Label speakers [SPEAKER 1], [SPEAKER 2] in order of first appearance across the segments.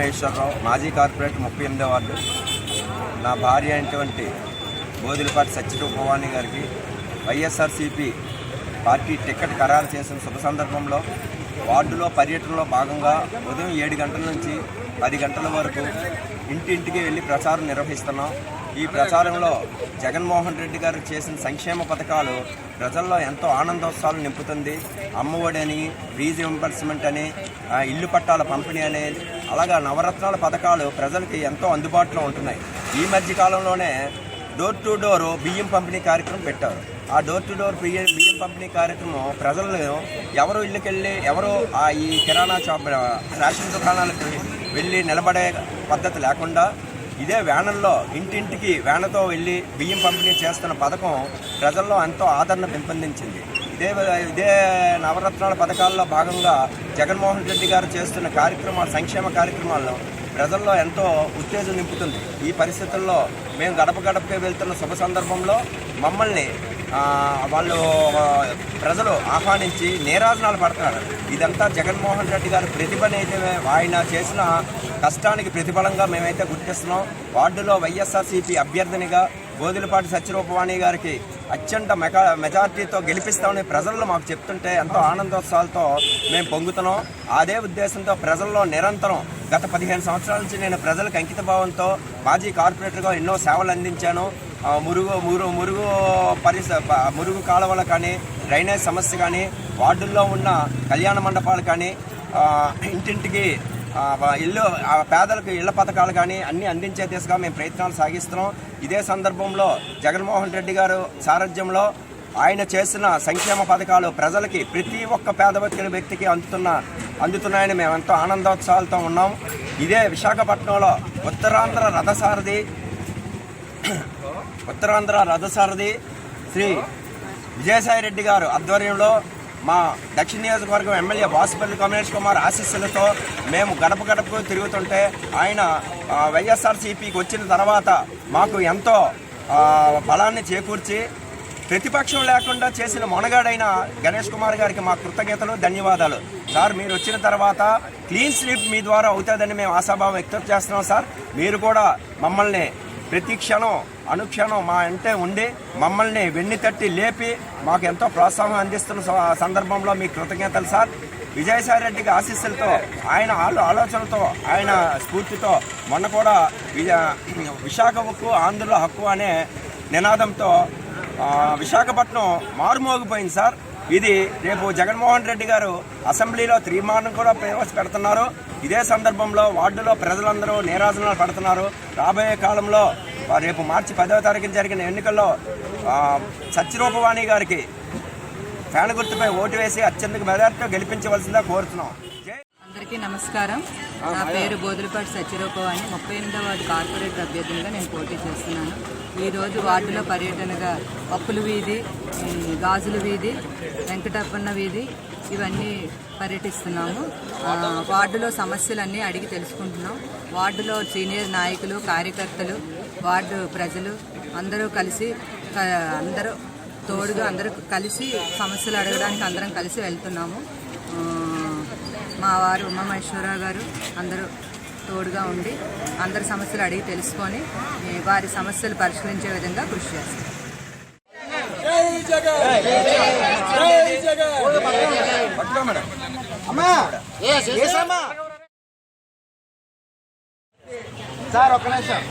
[SPEAKER 1] ఉమామహేశ్వరరావు, మాజీ corporator 38వ ward. నా భార్య అయినటువంటి బోదిలిపాటి సత్యరూపవాణి గారికి వైఎస్ఆర్సీపీ పార్టీ టికెట్ ఖరారు చేసిన శుభ సందర్భంలో వార్డులో పర్యటనలో భాగంగా ఉదయం 7 గంటల నుంచి 10 గంటల వరకు ఇంటింటికి వెళ్ళి ప్రచారం నిర్వహిస్తున్నాం. ఈ ప్రచారంలో జగన్మోహన్ రెడ్డి గారు చేసిన సంక్షేమ పథకాలు ప్రజల్లో ఎంతో ఆనందోత్సాహాలు నింపుతుంది. అమ్మఒడి అని, ఫీజు రింబర్స్మెంట్ అని, ఇల్లు పట్టాల పంపిణీ అనేది, అలాగా నవరత్నాల పథకాలు ప్రజలకి ఎంతో అందుబాటులో ఉంటున్నాయి. ఈ మధ్య కాలంలోనే డోర్ టు డోర్ బియ్యం పంపిణీ కార్యక్రమం పెట్టారు. ఆ డోర్ టు డోర్ బియ్యం పంపిణీ కార్యక్రమం ప్రజలను ఎవరు ఇళ్ళకెళ్ళి ఎవరు ఈ కిరాణా షాప్ రేషన్ దుకాణాలకు వెళ్ళి నిలబడే పద్ధతి లేకుండా ఇదే వ్యాన్లో ఇంటింటికి వ్యాన్తో వెళ్ళి బియ్యం పంపిణీ చేస్తున్న పథకం ప్రజల్లో ఎంతో ఆదరణ పెంపొందించింది. ఇదే నవరత్నాల పథకాల్లో భాగంగా జగన్మోహన్ రెడ్డి గారు చేస్తున్న సంక్షేమ కార్యక్రమాల్లో ప్రజల్లో ఎంతో ఉత్తేజం నింపుతుంది. ఈ పరిస్థితుల్లో మేము గడప గడపకే వెళ్తున్న శుభ సందర్భంలో మమ్మల్ని వాళ్ళు ప్రజలు ఆహ్వానించి నీరాజనాలు పడుతున్నారు. ఇదంతా జగన్మోహన్ రెడ్డి గారి ప్రతిభనైతే ఆయన చేసిన కష్టానికి ప్రతిఫలంగా మేమైతే గుర్తిస్తున్నాం. వార్డులో వైఎస్ఆర్సీపీ అభ్యర్థినిగా బోదిలిపాటి సత్యరూపవాణి గారికి అత్యంత మెజార్టీతో గెలిపిస్తామని ప్రజల్లో మాకు చెప్తుంటే ఎంతో ఆనందోత్సాహాలతో మేము పొంగుతున్నాం. అదే ఉద్దేశంతో ప్రజల్లో నిరంతరం గత 15 సంవత్సరాల నుంచి నేను ప్రజలకు అంకిత భావంతో మాజీ కార్పొరేటర్గా ఎన్నో సేవలు అందించాను. మురుగు కాలువలు కానీ, డ్రైనేజ్ సమస్య కానీ, వార్డుల్లో ఉన్న కళ్యాణ మండపాలు కానీ, ఇంటింటికి పేదలకు ఇళ్ల పథకాలు కానీ అన్నీ అందించే దిశగా మేము ప్రయత్నాలు సాగిస్తున్నాం. ఇదే సందర్భంలో జగన్మోహన్ రెడ్డి గారు సారథ్యంలో ఆయన చేసిన సంక్షేమ పథకాలు ప్రజలకి ప్రతి ఒక్క పేద వ్యక్తికి అందుతున్నాయని మేము ఎంతో ఆనందోత్సాహాలతో ఉన్నాం. ఇదే విశాఖపట్నంలో ఉత్తరాంధ్ర రథసారథి శ్రీ విజయసాయిరెడ్డి గారు ఆధ్వర్యంలో మా దక్షిణ నియోజకవర్గం ఎమ్మెల్యే బాసుపల్లి కమలేష్ కుమార్ ఆశీస్సులతో మేము గడప గడపకు తిరుగుతుంటే ఆయన వైఎస్ఆర్సీపీకి వచ్చిన తర్వాత మాకు ఎంతో బలాన్ని చేకూర్చి ప్రతిపక్షం లేకుండా చేసిన మొనగాడైన గణేష్ కుమార్ గారికి మా కృతజ్ఞతలు, ధన్యవాదాలు. సార్, మీరు వచ్చిన తర్వాత క్లీన్ స్వీప్ మీ ద్వారా అవుతుందని మేము ఆశాభావం వ్యక్తం చేస్తున్నాం. సార్, మీరు కూడా మమ్మల్ని ప్రతి క్షణం అనుక్షణం మా అంటే ఉండి మమ్మల్ని వెన్ను తట్టి లేపి మాకు ఎంతో ప్రోత్సాహం అందిస్తున్న సందర్భంలో మీ కృతజ్ఞతలు సార్. విజయసాయిరెడ్డికి ఆశీస్సులతో, ఆయన ఆలోచనలతో, ఆయన స్ఫూర్తితో మొన్న కూడా విశాఖ హక్కు ఆంధ్రుల హక్కు అనే నినాదంతో విశాఖపట్నం మారుమోగిపోయింది సార్. ఇది రేపు జగన్మోహన్ రెడ్డి గారు అసెంబ్లీలో తీర్మానం కూడా ప్రవేశపెడుతున్నారు. ఇదే సందర్భంలో వార్డులో ప్రజలందరూ నీరాజనాలు పడుతున్నారు. రాబోయే కాలంలో రేపు మార్చి 10వ తారీఖున జరిగిన ఎన్నికల్లో సత్యరూపవాణి గారికి ఫ్యాన్ గుర్తుపై ఓటు వేసి అత్యంత మెజార్టీతో గెలిపించవలసిందిగా కోరుతున్నాం.
[SPEAKER 2] అందరికీ నమస్కారం. నా పేరు బోదిలిపాటి సత్యరూపవాణి, 38వ వార్డు కార్పొరేటర్ అభ్యర్థిగా నేను పోటీ చేస్తున్నాను. ఈరోజు వార్డులో పర్యటనగా పప్పుల వీధి, గాజుల వీధి, వెంకటప్పన్న వీధి ఇవన్నీ పర్యటిస్తున్నాము. వార్డులో సమస్యలన్నీ అడిగి తెలుసుకుంటున్నాం. వార్డులో సీనియర్ నాయకులు, కార్యకర్తలు, వార్డు ప్రజలు అందరూ కలిసి తోడుగా అందరూ కలిసి సమస్యలు అడగడానికి అందరం కలిసి వెళ్తున్నాము. మా వారు ఉమామహేశ్వరరావు గారు అందరూ తోడుగా ఉండి అందరి సమస్యలు అడిగి తెలుసుకొని వారి సమస్యలు పరిష్కరించే విధంగా కృషి చేస్తారు.
[SPEAKER 3] సార్, ఒక్క నిమిషం.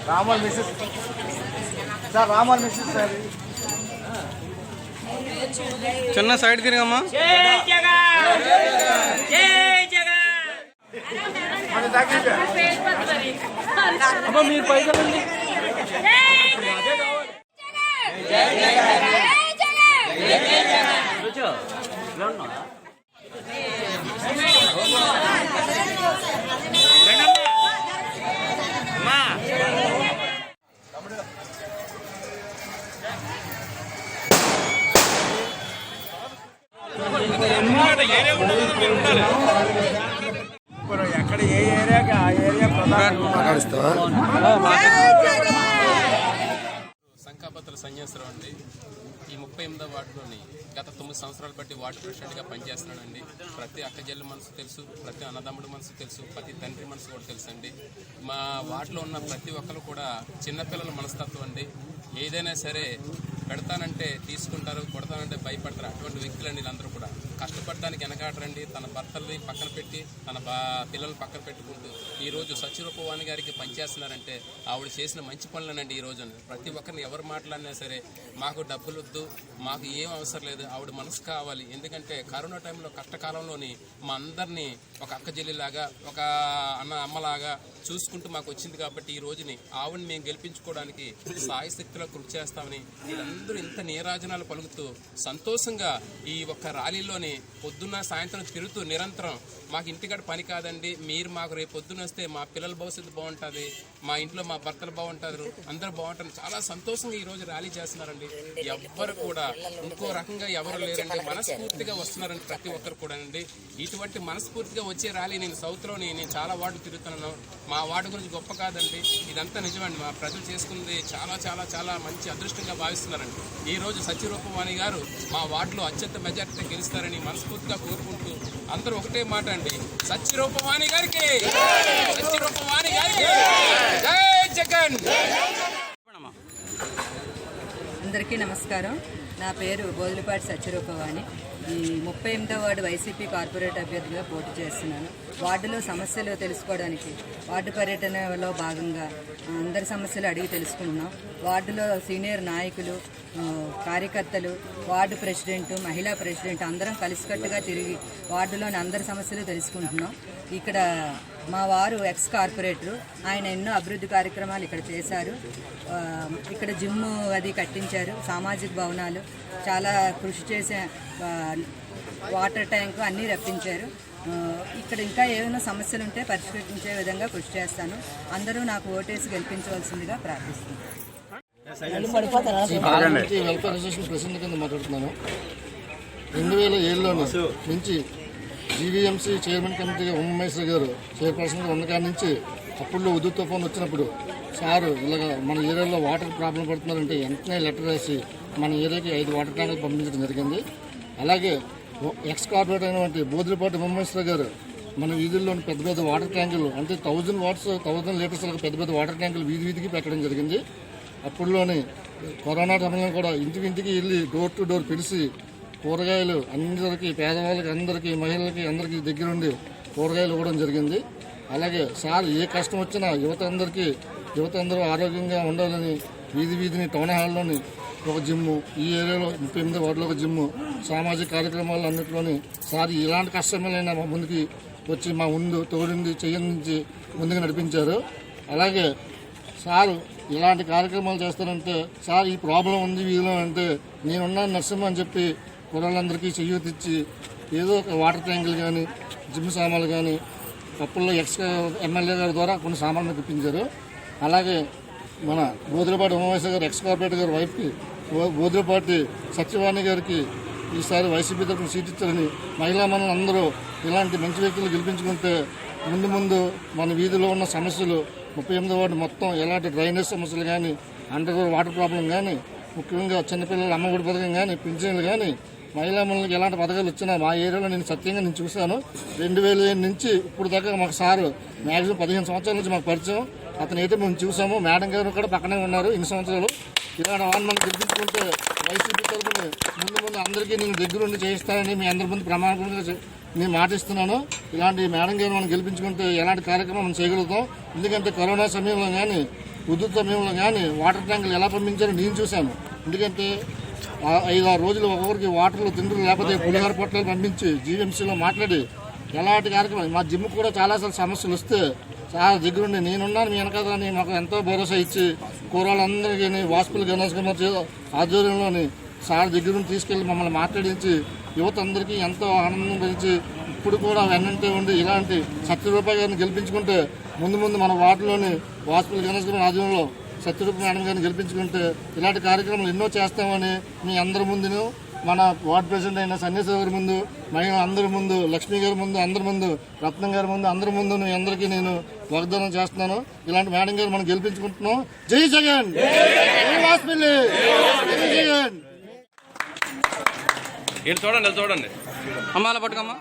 [SPEAKER 3] రామోల్ మిస్సెస్ సార్, రామోల్ మిస్సెస్ సార్,
[SPEAKER 4] చిన్న సైడ్ తిరిగమ్మా. అమ్మా, మీరు పైకి వెళ్ళండి.
[SPEAKER 3] ఎక్కడ ఏ ఏరియాకి ఆ ఏరియా
[SPEAKER 5] మాట్లాడిస్తావా?
[SPEAKER 6] సంఖ్యాపత్రుల
[SPEAKER 5] నాగేశ్వరరావు అండి. ఈ 38వ వార్డులోని గత 9 సంవత్సరాలు బట్టి వార్డు ప్రెసిడెంట్గా పనిచేస్తున్నానండి. ప్రతి అక్కజల్లి మనసు తెలుసు, ప్రతి అన్నదమ్ముడి మనసు తెలుసు, ప్రతి తండ్రి మనసు కూడా తెలుసు అండి. మా వార్డులో ఉన్న ప్రతి ఒక్కరు కూడా చిన్నపిల్లల మనస్తత్వం అండి. ఏదైనా సరే పెడతానంటే తీసుకుంటారు, కొడతానంటే భయపడతారు. అటువంటి వ్యక్తులండి వీళ్ళందరూ కూడా. కష్టపడడానికి వెనకాడరండి. తన భర్తల్ని పక్కన పెట్టి తన పిల్లల్ని పక్కన పెట్టుకుంటూ ఈరోజు సత్యరూపవాణి గారికి పనిచేస్తున్నారంటే ఆవిడ చేసిన మంచి పనులనండి. ఈ రోజు ప్రతి ఒక్కరిని ఎవరు మాట్లాడినా సరే మాకు డబ్బులు వద్దు, మాకు ఏం అవసరం లేదు, ఆవిడ మనసు కావాలి. ఎందుకంటే కరోనా టైంలో కష్టకాలంలోని మా అందరినీ ఒక అక్క చెల్లిలాగా, ఒక అమ్మలాగా చూసుకుంటూ మాకు వచ్చింది కాబట్టి ఈ రోజుని ఆవిడని మేము గెలిపించుకోవడానికి సాయశక్తిలో కృషి చేస్తామని వీళ్ళందరూ ఇంత నీరాజనాలు పలుకుతూ సంతోషంగా ఈ ఒక్క ర్యాలీలోని పొద్దున్న సాయంత్రం తిరుగుతూ నిరంతరం మాకు ఇంటికాడ పని కాదండి, మీరు మాకు రేపు పొద్దున్న వస్తే మా పిల్లల భవిష్యత్తు బాగుంటుంది, మా ఇంట్లో మా భర్తలు బాగుంటారు, అందరూ బాగుంటారు, చాలా సంతోషంగా ఈ రోజు ర్యాలీ చేస్తున్నారండి. ఎవ్వరు కూడా ఇంకో రకంగా ఎవరు లేరండి, మనస్ఫూర్తిగా వస్తున్నారండి ప్రతి ఒక్కరు కూడా అండి. ఇటువంటి మనస్ఫూర్తిగా వచ్చే ర్యాలీ నేను సౌత్లోని నేను చాలా వార్డులు తిరుగుతున్నాను. మా వార్డు గురించి గొప్ప కాదండి, ఇదంతా నిజమండి. మా ప్రజలు చేసుకుంది చాలా చాలా చాలా మంచి అదృష్టంగా భావిస్తున్నారండి. ఈ రోజు సత్యరూపవాణి గారు మా వార్డులో అత్యంత మెజార్టీతో గెలుస్తారని మనస్ఫూర్తిగా కోరుకుంటూ అందరూ ఒకటే మాట అండి, సత్యరూపవాణి గారికి, సత్యరూపవాణి గారికి జై జగన్.
[SPEAKER 2] అందరికీ నమస్కారం. నా పేరు బోదులపాటి సత్యరూపవాణి. ఈ 38వ వార్డు వైసీపీ కార్పొరేట్ అభ్యర్థిగా పోటీ చేస్తున్నాను. వార్డులో సమస్యలు తెలుసుకోవడానికి వార్డు పర్యటనలో భాగంగా అందరి సమస్యలు అడిగి తెలుసుకుంటున్నాం. వార్డులో సీనియర్ నాయకులు, కార్యకర్తలు, వార్డు ప్రెసిడెంట్, మహిళా ప్రెసిడెంట్ అందరం కలిసికట్టుగా తిరిగి వార్డులోని అందరి సమస్యలు తెలుసుకుంటున్నాం. ఇక్కడ మా వారు ఎక్స్ కార్పొరేటరు, ఆయన ఎన్నో అభివృద్ధి కార్యక్రమాలు ఇక్కడ చేశారు. ఇక్కడ జిమ్ అది కట్టించారు, సామాజిక భవనాలు, చాలా కృషి చేసే వాటర్ ట్యాంకు అన్నీ రప్పించారు. ఇక్కడ ఇంకా ఏమైనా సమస్యలు ఉంటే పరిష్కరించే విధంగా కృషి చేస్తాను. అందరూ నాకు ఓటేసి గెలిపించవలసిందిగా ప్రార్థిస్తున్నాను.
[SPEAKER 6] వెల్ఫేర్ అసోసియేషన్ ప్రెసిడెంట్ కింద మాట్లాడుతున్నాను. 2007లో నుంచి జీవీఎంసీ చైర్మన్ కమిటీగా ఉమ్మేశ్వర గారు చైర్పర్సన్గా ఉన్న కాడి నుంచి అప్పుడులో ఉద్దు తుఫాను వచ్చినప్పుడు సారు ఇలాగ మన ఏరియాలో వాటర్ ప్రాబ్లం పడుతున్నారంటే వెంటనే లెటర్ రాసి మన ఏరియాకి 5 వాటర్ ట్యాంకులు పంపించడం జరిగింది. అలాగే ఎక్స్ కార్పొరేట్ అయినటువంటి బోదిలిపాటి ఉమ్మేశ్వర గారు మన వీధుల్లోని పెద్ద పెద్ద వాటర్ ట్యాంకులు అంటే 1000 లీటర్స్ పెద్ద పెద్ద వాటర్ ట్యాంకులు వీధికి పెట్టడం జరిగింది. అప్పుడులోని కరోనా సమయంలో కూడా ఇంటికి వెళ్ళి డోర్ టు డోర్ పిలిచి కూరగాయలు అందరికీ, పేదవాళ్ళకి అందరికీ, మహిళలకి అందరికీ దగ్గరుండి కూరగాయలు ఇవ్వడం జరిగింది. అలాగే సార్ ఏ కష్టం వచ్చినా యువత అందరూ ఆరోగ్యంగా ఉండాలని వీధిని టౌన్ హాల్లోని ఒక జిమ్ము, ఈ ఏరియాలో 38వ వార్డులో ఒక జిమ్ము, సామాజిక కార్యక్రమాలు అన్నింటిలోని సార్ ఇలాంటి కష్టమైనా మా ముందుకి వచ్చి మా తోడింది చెయ్యించి ముందుకు నడిపించారు. అలాగే సారు ఇలాంటి కార్యక్రమాలు చేస్తారంటే సార్ ఈ ప్రాబ్లం ఉంది వీధిలో అంటే నేనున్నాను నరసింహ అని చెప్పి కుర్రాళ్ళందరికీ చెయ్యూతిచ్చి ఏదో ఒక వాటర్ ట్యాంకులు కానీ, జిమ్ సామాన్లు కానీ అప్పుల్లో ఎమ్మెల్యే గారి ద్వారా కొన్ని సామాన్లు తెప్పించారు. అలాగే మన బోదిలిపాటి ఉమామేశ్వర గారు ఎక్స్ కార్పొరేటర్ గారి వైఫ్కి బోదిలిపాటి సత్యవాణి గారికి ఈసారి వైసీపీ తరఫున సీట్ ఇచ్చారని మహిళా మనులు అందరూ ఇలాంటి మంచి వ్యక్తులు గెలిపించుకుంటే ముందు మన వీధిలో ఉన్న సమస్యలు 38వ వార్డు మొత్తం ఎలాంటి డ్రైనేజ్ సమస్యలు కానీ, అండర్ వాటర్ ప్రాబ్లం కానీ, ముఖ్యంగా చిన్నపిల్లల అమ్మఒడి పథకం కానీ, పింఛన్లు కానీ, మహిళా మనులకు ఎలాంటి పథకాలు వచ్చినా మా ఏరియాలో నేను చూశాను. 2000 నుంచి ఇప్పుడు దాకా మాకు సారు మ్యాక్సిమం 15 సంవత్సరాల నుంచి మాకు పరిచయం. అతను అయితే మేము చూసాము. మేడం గారు కూడా పక్కనే ఉన్నారు ఇన్ని సంవత్సరాలు. ఇలాంటి వాడిని మనం గెలిపించుకుంటే వైసీపీ తరఫున ముందు అందరికీ నేను దగ్గరుండి చేయిస్తానని మీ అందరి ముందు ప్రమాణంగా నేను మాటిస్తున్నాను. ఇలాంటి మేడం గారు మనం గెలిపించుకుంటే ఎలాంటి కార్యక్రమం మనం చేయగలుగుతాం. ఎందుకంటే కరోనా సమయంలో కానీ, ఉద్దుత్ సమయంలో కానీ వాటర్ ట్యాంకులు ఎలా పంపించారో నేను చూశాను. ఎందుకంటే 5-6 రోజులు ఒక్కొక్కరికి వాటర్లు తిండ్రు లేకపోతే పులిహోర పొట్లాలు పంపించి జీవీఎంసీలో మాట్లాడి ఎలాంటి కార్యక్రమం మా జిమ్ కూడా చాలాసార్లు సమస్యలు వస్తే చాలా దగ్గరుండి నేనున్నాను మీ వెనకాలని మాకు ఎంతో భరోసా ఇచ్చి కూరలందరికీ వాసుపల్లి గణేష్ కుమార్ ఆధ్వర్యంలోని సార్ దగ్గరుండి తీసుకెళ్లి మమ్మల్ని మాట్లాడించి యువత అందరికీ ఎంతో ఆనందం కలిసి ఇప్పుడు కూడా వెన్నంటే ఉండి ఇలాంటి సత్యరూపాయి గారిని గెలిపించుకుంటే ముందు మన వార్డులోని వాసుపల్లి గణేష్ కుమార్ ఆధ్వర్యంలో సత్యరూప మేడం గారిని గెలిపించుకుంటే ఇలాంటి కార్యక్రమాలు ఎన్నో చేస్తామని మీ అందరి ముందును మన వార్డు ప్రెసిడెంట్ అయిన సన్యాసి గారి ముందు, మహిళ అందరి ముందు, లక్ష్మీ గారి ముందు, అందరి ముందు, రత్నం గారి ముందు, అందరి ముందు మీ అందరికీ నేను వాగ్దానం చేస్తున్నాను. ఇలాంటి మేడం గారు మనం గెలిపించుకుంటున్నాం. జై జగన్, జై వాసుపల్లి, జై జగన్.
[SPEAKER 4] చూడండి అమ్మ అలా పట్టుకమ్మా.